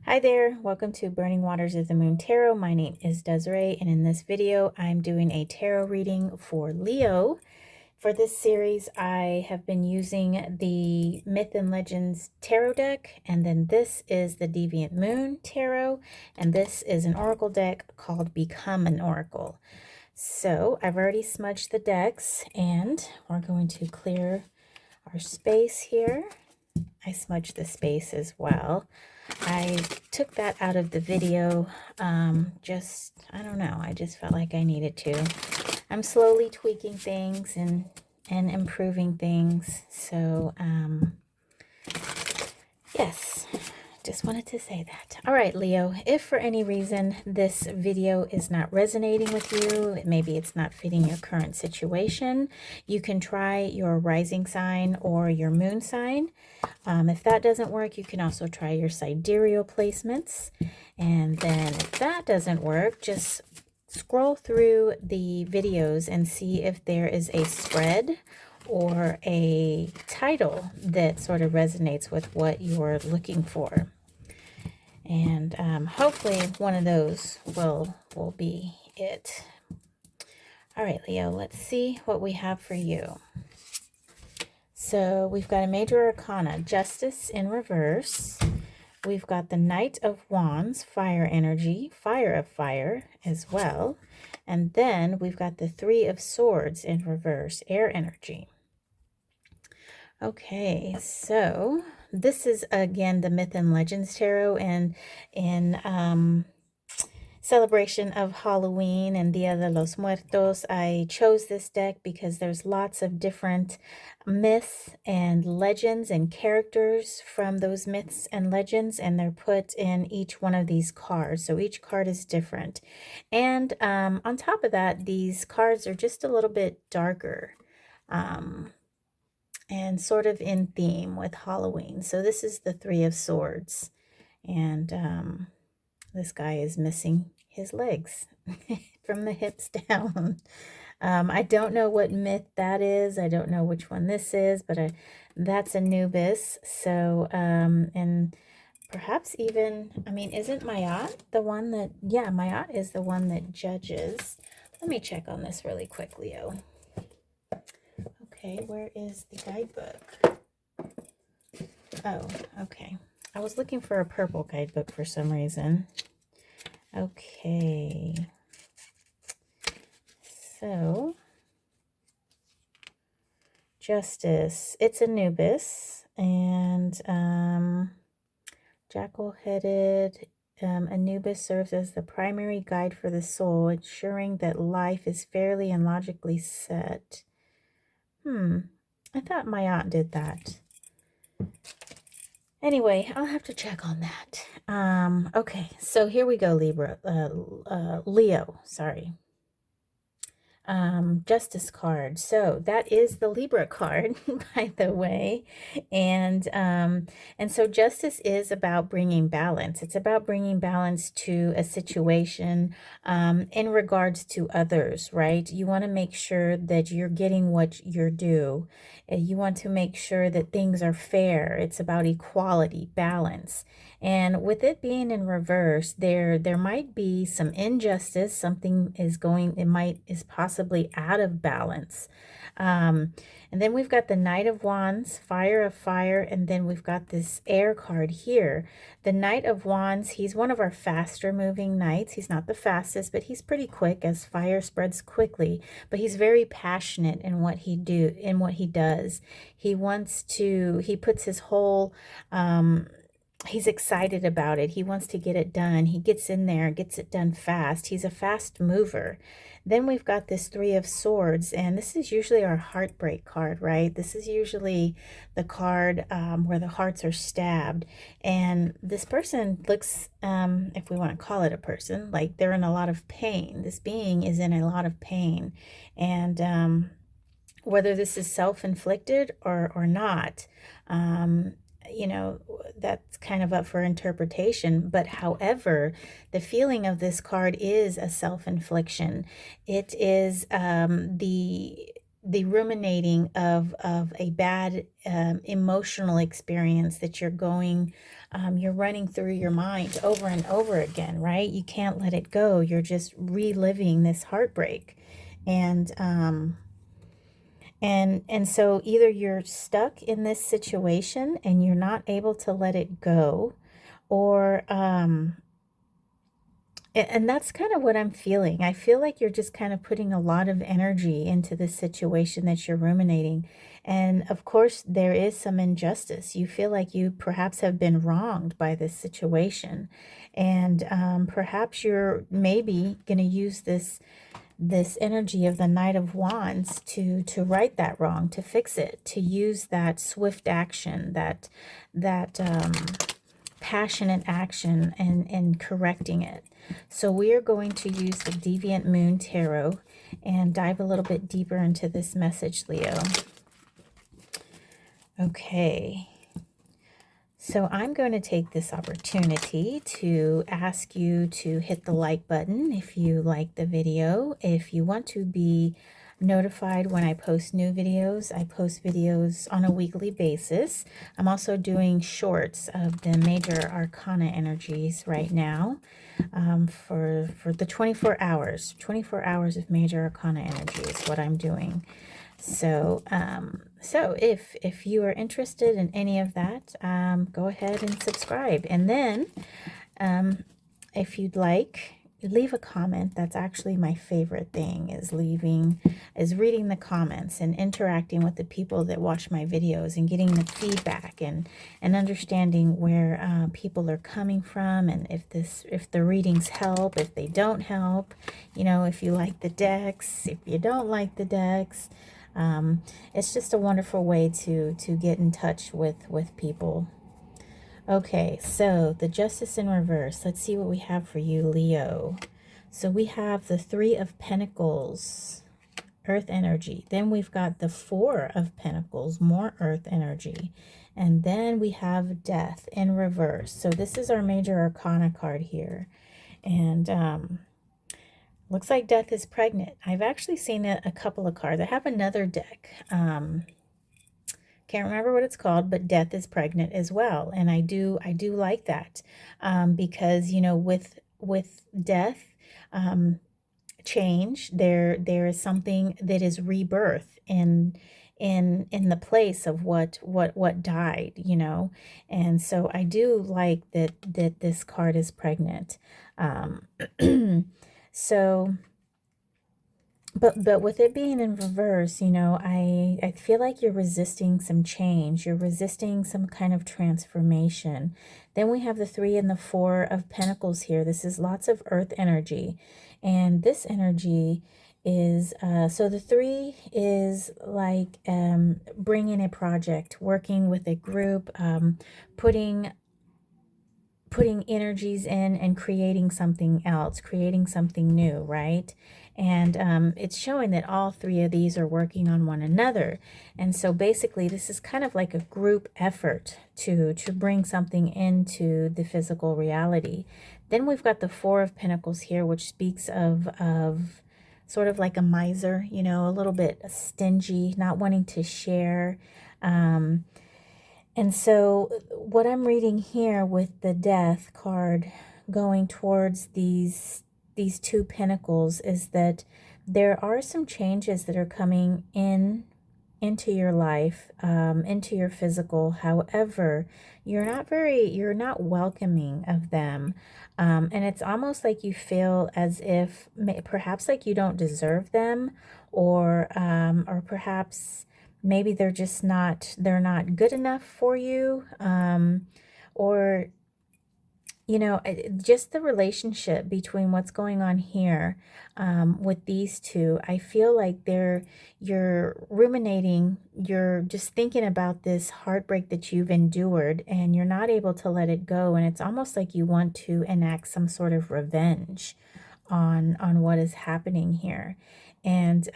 Hi there, welcome to Burning Waters of the Moon Tarot. My name is Desiree, and in this video, I'm doing a tarot reading for Leo. For this series, I have been using the Myth and Legends Tarot deck, and then this is the Deviant Moon Tarot, and this is an oracle deck called Become an Oracle. So I've already smudged the decks, and we're going to clear our space here. I smudged the space as well. I took that out of the video, I don't know, I just felt like I needed to. I'm slowly tweaking things and improving things, so, yes, just wanted to say that. All right, Leo, if for any reason this video is not resonating with you, maybe it's not fitting your current situation, you can try your rising sign or your moon sign. If that doesn't work, you can also try your sidereal placements. And then if that doesn't work, just scroll through the videos and see if there is a spread or a title that sort of resonates with what you're looking for. And hopefully one of those will be it. All right, Leo, let's see what we have for you. So we've got a major arcana, Justice in reverse. We've got the Knight of Wands, fire energy, fire of fire as well. And then we've got the Three of Swords in reverse, air energy. Okay, so this is again the Myth and Legends Tarot, and in celebration of Halloween and Dia de los Muertos, I chose this deck because there's lots of different myths and legends and characters from those myths and legends, and they're put in each one of these cards. So each card is different. And on top of that, these cards are just a little bit darker and sort of in theme with Halloween. So this is the Three of Swords, and this guy is missing his legs from the hips down. I don't know what myth that is. I don't know which one this is, but that's Anubis. So, and perhaps even, I mean, isn't Mayat the one that, yeah, Mayat is the one that judges. Let me check on this really quick, Leo. Okay, where is the guidebook? Oh, okay. I was looking for a purple guidebook for some reason. Okay. So, Justice, it's Anubis, and jackal-headed Anubis serves as the primary guide for the soul, ensuring that life is fairly and logically set. I thought my aunt did that. Anyway, I'll have to check on that. Okay, so here we go, Leo, sorry. Justice card. So that is the Libra card, by the way. And so justice is about bringing balance. It's about bringing balance to a situation in regards to others, right? You want to make sure that you're getting what you're due. You want to make sure that things are fair. It's about equality, balance. And with it being in reverse, there might be some injustice. Something is possibly out of balance. And then we've got the Knight of Wands, fire of fire, and then we've got this air card here. The Knight of Wands, he's one of our faster moving knights. He's not the fastest, but he's pretty quick as fire spreads quickly. But he's very passionate in what he does. He puts his whole he's excited about it. He wants to get it done. He gets in there, gets it done fast. He's a fast mover. Then we've got this Three of Swords, and this is usually our heartbreak card, right? This is usually the card where the hearts are stabbed. And this person looks, if we want to call it a person, like they're in a lot of pain. This being is in a lot of pain. And whether this is self-inflicted or not, you know, that's kind of up for interpretation. But however, the feeling of this card is a self-infliction. It is the ruminating of a bad emotional experience that you're running through your mind over and over again, right? You can't let it go. You're just reliving this heartbreak. And so either you're stuck in this situation and you're not able to let it go, or and that's kind of what I'm feeling. I feel like you're just kind of putting a lot of energy into this situation that you're ruminating. And of course, there is some injustice. You feel like you perhaps have been wronged by this situation. And perhaps you're maybe going to use this energy of the Knight of Wands to right that wrong, to fix it, to use that swift action, that passionate action and correcting it. So we are going to use the Deviant Moon Tarot and dive a little bit deeper into this message, Leo. Okay. So I'm going to take this opportunity to ask you to hit the like button if you like the video. If you want to be notified when I post new videos, I post videos on a weekly basis. I'm also doing shorts of the major arcana energies right now for the 24 hours of major arcana energy is what I'm doing. So, so if you are interested in any of that, go ahead and subscribe. And then, if you'd like, leave a comment. That's actually my favorite thing, is reading the comments and interacting with the people that watch my videos and getting the feedback and understanding where people are coming from, and if the readings help, if they don't help, you know, if you like the decks, if you don't like the decks. It's just a wonderful way to get in touch with people. Okay, so the Justice in reverse. Let's see what we have for you, Leo. So we have the Three of Pentacles, Earth energy. Then we've got the Four of Pentacles, more Earth energy. And then we have Death in reverse. So this is our major arcana card here. And looks like Death is pregnant. I've actually seen a couple of cards. I have another deck. Can't remember what it's called, but Death is pregnant as well. And I do like that because, you know, with death, change, there is something that is rebirth in the place of what died, you know. And so I do like that this card is pregnant. So but with it being in reverse, you know, I feel like you're resisting some change. You're resisting some kind of transformation. Then we have the Three and the Four of Pentacles here. This is lots of earth energy. And this energy is, so the Three is like bringing a project, working with a group, putting energies in and creating something else, creating something new, right? And it's showing that all three of these are working on one another. And so basically this is kind of like a group effort to bring something into the physical reality. Then we've got the Four of Pentacles here, which speaks of sort of like a miser, you know, a little bit stingy, not wanting to share. And so what I'm reading here with the Death card going towards these two pentacles is that there are some changes that are coming into your life, into your physical. However, you're not welcoming of them. And it's almost like you feel as if perhaps like you don't deserve them, or perhaps maybe they're just they're not good enough for you, or, you know, just the relationship between what's going on here with these two. I feel like you're ruminating, you're just thinking about this heartbreak that you've endured, and you're not able to let it go. And it's almost like you want to enact some sort of revenge on what is happening here. And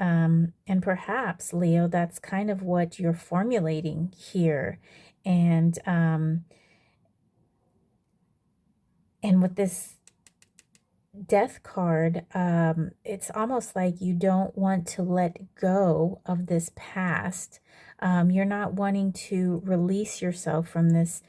perhaps, Leo, that's kind of what you're formulating here. And with this death card, it's almost like you don't want to let go of this past. You're not wanting to release yourself from this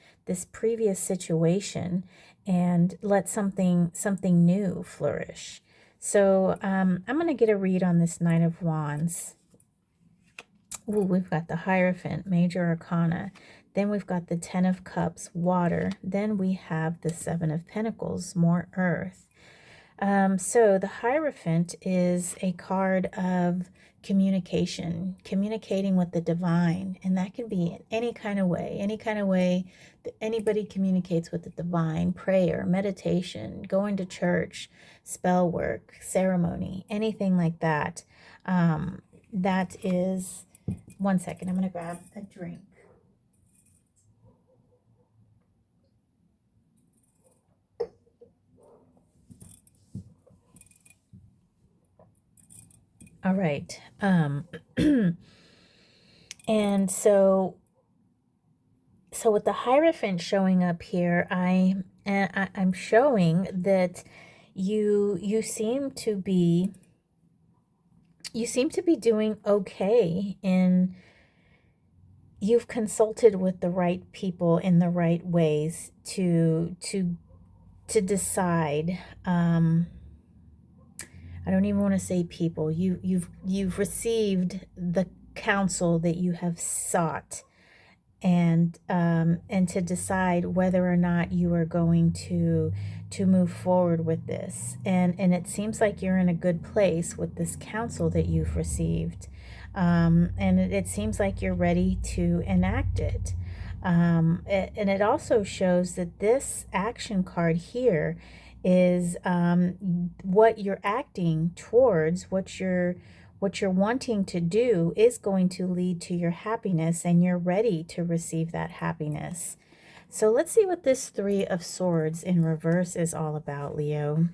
previous situation and let something new flourish. So I'm going to get a read on this Knight of Wands. Ooh, we've got the Hierophant, Major Arcana. Then we've got the Ten of Cups, water. Then we have the Seven of Pentacles, more earth. So the Hierophant is a card of communication, communicating with the divine. And that can be in any kind of way that anybody communicates with the divine: prayer, meditation, going to church, spell work, ceremony, anything like that. That is, one second, I'm going to grab a drink. All right. And so with the Hierophant showing up here, I'm showing that you seem to be doing okay, and you've consulted with the right people in the right ways to decide. I don't even want to say people. You've received the counsel that you have sought, and to decide whether or not you are going to move forward with this. And it seems like you're in a good place with this counsel that you've received, and it seems like you're ready to enact it. And it also shows that this action card here is what you're acting towards, what you're wanting to do is going to lead to your happiness, and you're ready to receive that happiness. So let's see what this Three of Swords in reverse is all about, Leo.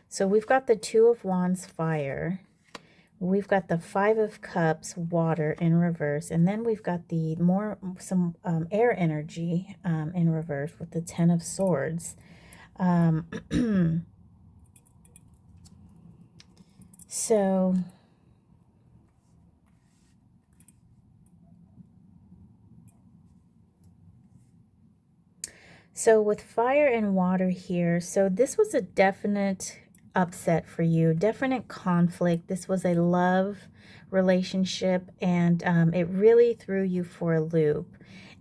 So we've got the Two of Wands, fire. We've got the Five of Cups, water, in reverse. And then we've got some air energy in reverse with the Ten of Swords. So with fire and water here, so this was a definite upset for you, definite conflict. This was a love relationship, and it really threw you for a loop.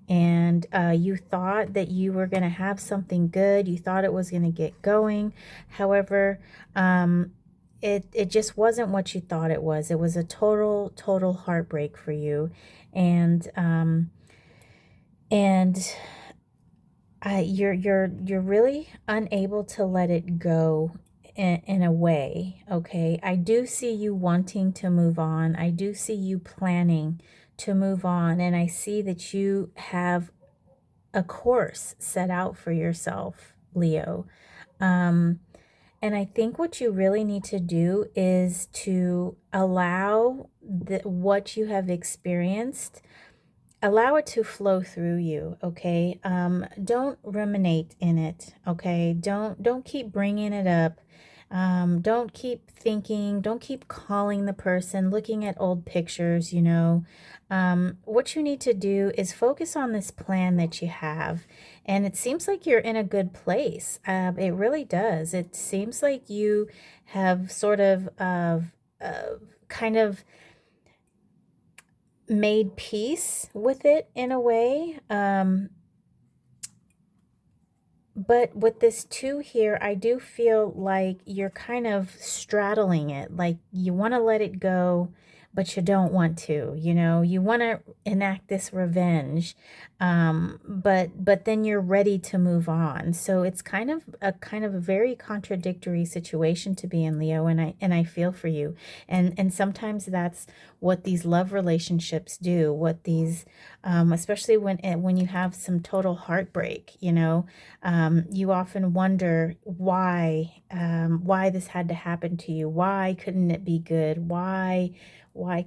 And you thought that you were going to have something good. You thought it was going to get going. However, it just wasn't what you thought it was. It was a total heartbreak for you. And you're really unable to let it go in a way, okay? I do see you wanting to move on. I do see you planning to move on, and I see that you have a course set out for yourself, Leo. And I think what you really need to do is to allow what you have experienced, allow it to flow through you, okay? Don't ruminate in it, okay? Don't keep bringing it up. Don't keep thinking, don't keep calling the person, looking at old pictures, you know. What you need to do is focus on this plan that you have. And it seems like you're in a good place. It really does. It seems like you have sort of kind of made peace with it in a way. But with this two here, I do feel like you're kind of straddling it. Like you want to let it go, but you don't want to, you know, you want to enact this revenge. But then you're ready to move on. So it's kind of a very contradictory situation to be in, Leo, and I feel for you. And sometimes that's what these love relationships do, what these especially when you have some total heartbreak, you know. You often wonder why this had to happen to you. Why couldn't it be good? Why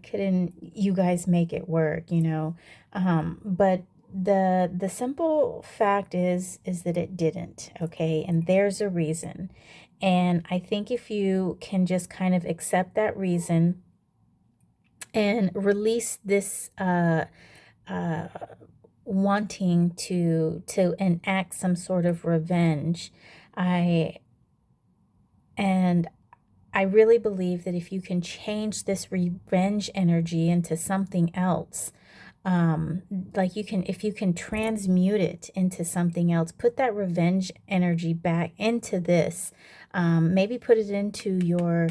couldn't you guys make it work? You know, but the simple fact is that it didn't. Okay, and there's a reason. And I think if you can just kind of accept that reason and release this uh, wanting to enact some sort of revenge, I and I really believe that if you can change this revenge energy into something else, like if you can transmute it into something else, put that revenge energy back into this, maybe put it into your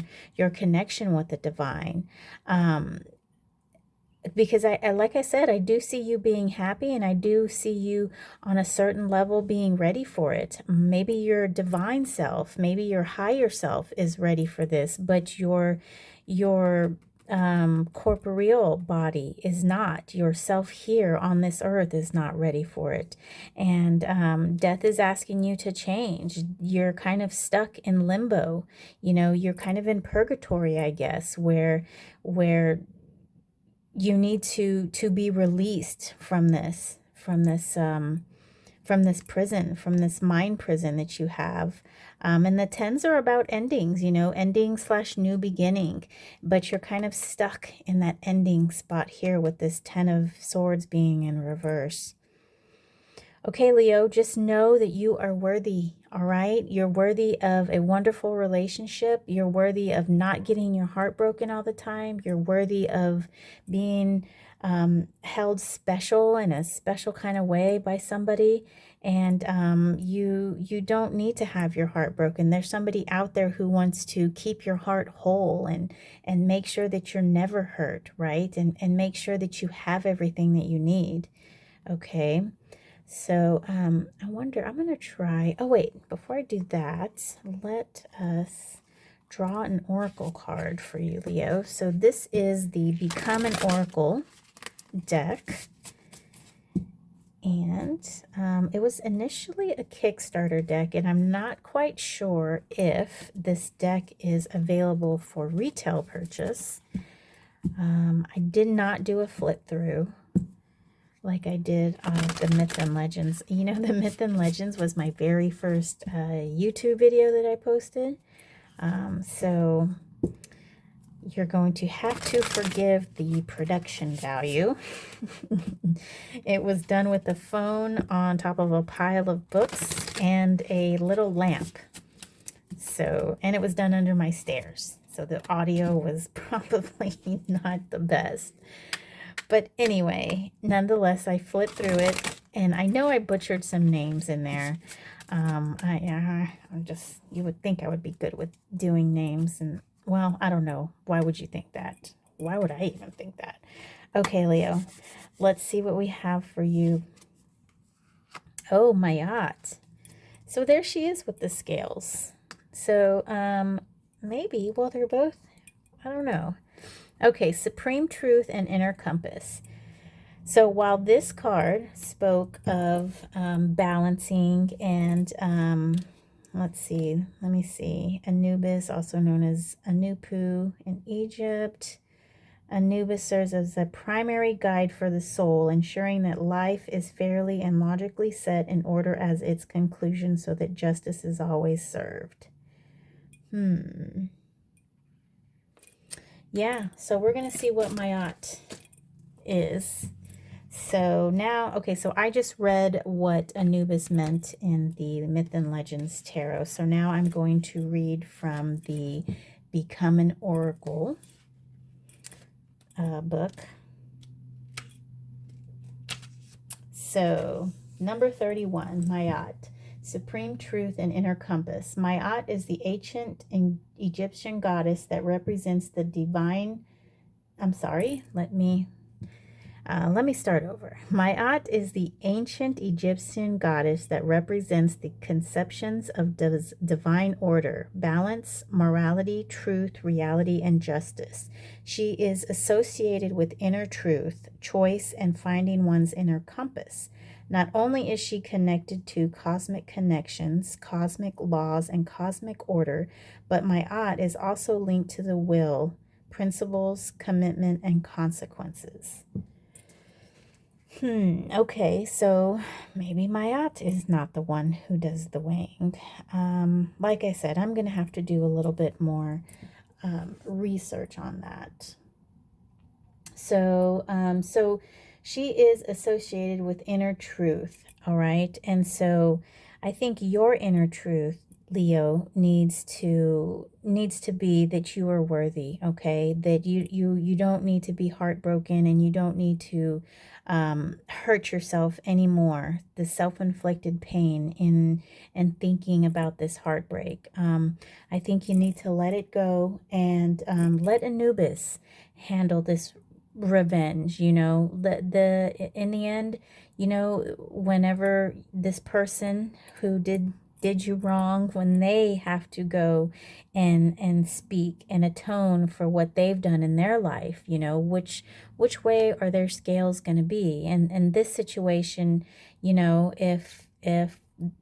connection with the divine. Because I, like I said, I do see you being happy, and I do see you on a certain level being ready for it. Maybe your divine self, maybe your higher self is ready for this, but your corporeal body is not. Yourself here on this earth is not ready for it. And death is asking you to change. You're kind of stuck in limbo. You're kind of in purgatory, I guess, where you need to be released from this prison, from this mind prison that you have. And the tens are about endings, ending / new beginning, but you're kind of stuck in that ending spot here with this 10 of Swords being in reverse. Okay, Leo, just know that you are worthy, all right? You're worthy of a wonderful relationship. You're worthy of not getting your heart broken all the time. You're worthy of being held special in a special kind of way by somebody. And you don't need to have your heart broken. There's somebody out there who wants to keep your heart whole and make sure that you're never hurt, right? And make sure that you have everything that you need, okay? So I wonder, I'm going to try, oh wait, before I do that, let us draw an oracle card for you, Leo. So this is the Become an Oracle deck. And it was initially a Kickstarter deck, and I'm not quite sure if this deck is available for retail purchase. I did not do a flip through like I did the Myth and Legends. The Myth and Legends was my very first YouTube video that I posted. So you're going to have to forgive the production value. It was done with a phone on top of a pile of books and a little lamp. So, and it was done under my stairs. So the audio was probably not the best. But anyway, nonetheless, I flipped through it, and I know I butchered some names in there. You would think I would be good with doing names, and well, I don't know. Why would you think that? Why would I even think that? Okay, Leo, let's see what we have for you. Oh, Mayat. So there she is with the scales. So maybe, well, they're both, I don't know. Okay, Supreme Truth and Inner Compass. So while this card spoke of balancing and, let me see, Anubis, also known as Anupu in Egypt. Anubis serves as a primary guide for the soul, ensuring that life is fairly and logically set in order as its conclusion so that justice is always served. Yeah, so we're going to see what Mayat is. So now, okay, so I just read what Anubis meant in the Myth and Legends Tarot. So now I'm going to read from the Become an Oracle book. So number 31, Mayat. Supreme Truth and Inner Compass. Mayat is the ancient Egyptian goddess that represents the divine. Let me start over. Mayat is the ancient Egyptian goddess that represents the conceptions of divine order, balance, morality, truth, reality, and justice. She is associated with inner truth, choice, and finding one's inner compass. Not only is she connected to cosmic connections, cosmic laws, and cosmic order, but Mayat is also linked to the will, principles, commitment, and consequences. Okay, so maybe Mayat is not the one who does the weighing. Like I said, I'm going to have to do a little bit more research on that. So she is associated with inner truth, all right? And so I think your inner truth, Leo, needs to be that you are worthy, okay? That you don't need to be heartbroken, and you don't need to hurt yourself anymore. The self-inflicted pain in thinking about this heartbreak. I think you need to let it go, and let Anubis handle this revenge. In the end, whenever this person who did you wrong, when they have to go and speak and atone for what they've done in their life, which way are their scales going to be? And in this situation, if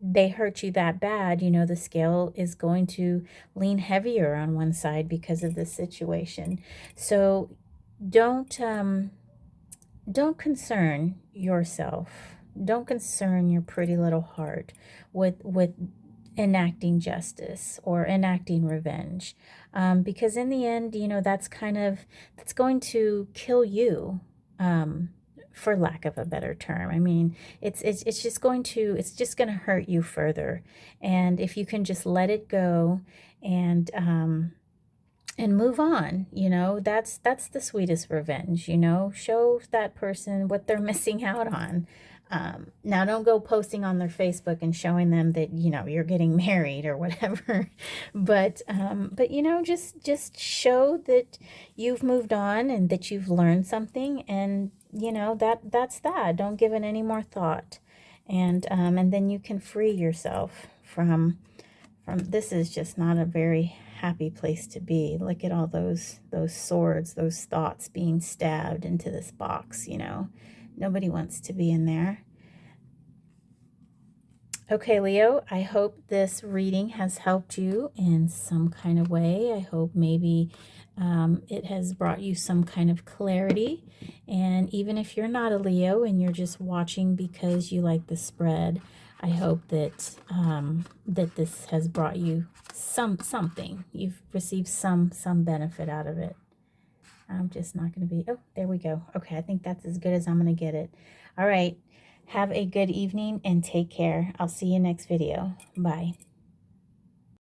they hurt you that bad, the scale is going to lean heavier on one side because of this situation. So don't concern yourself, don't concern your pretty little heart with enacting justice or enacting revenge, because in the end, that's going to kill you, for lack of a better term. I mean, it's just going to hurt you further. And if you can just let it go and move on, that's the sweetest revenge. Show that person what they're missing out on. Now, don't go posting on their Facebook and showing them that you're getting married or whatever, but just show that you've moved on and that you've learned something, and that's that. Don't give it any more thought, and then you can free yourself from this. Is just not a very happy place to be. Look at all those swords, those thoughts being stabbed into this box. Nobody wants to be in there. Okay, Leo, I hope this reading has helped you in some kind of way. I hope maybe it has brought you some kind of clarity. And even if you're not a Leo and you're just watching because you like the spread, I hope that that this has brought you something. You've received some benefit out of it. I'm just not going to be... Oh, there we go. Okay, I think that's as good as I'm going to get it. All right. Have a good evening and take care. I'll see you next video. Bye.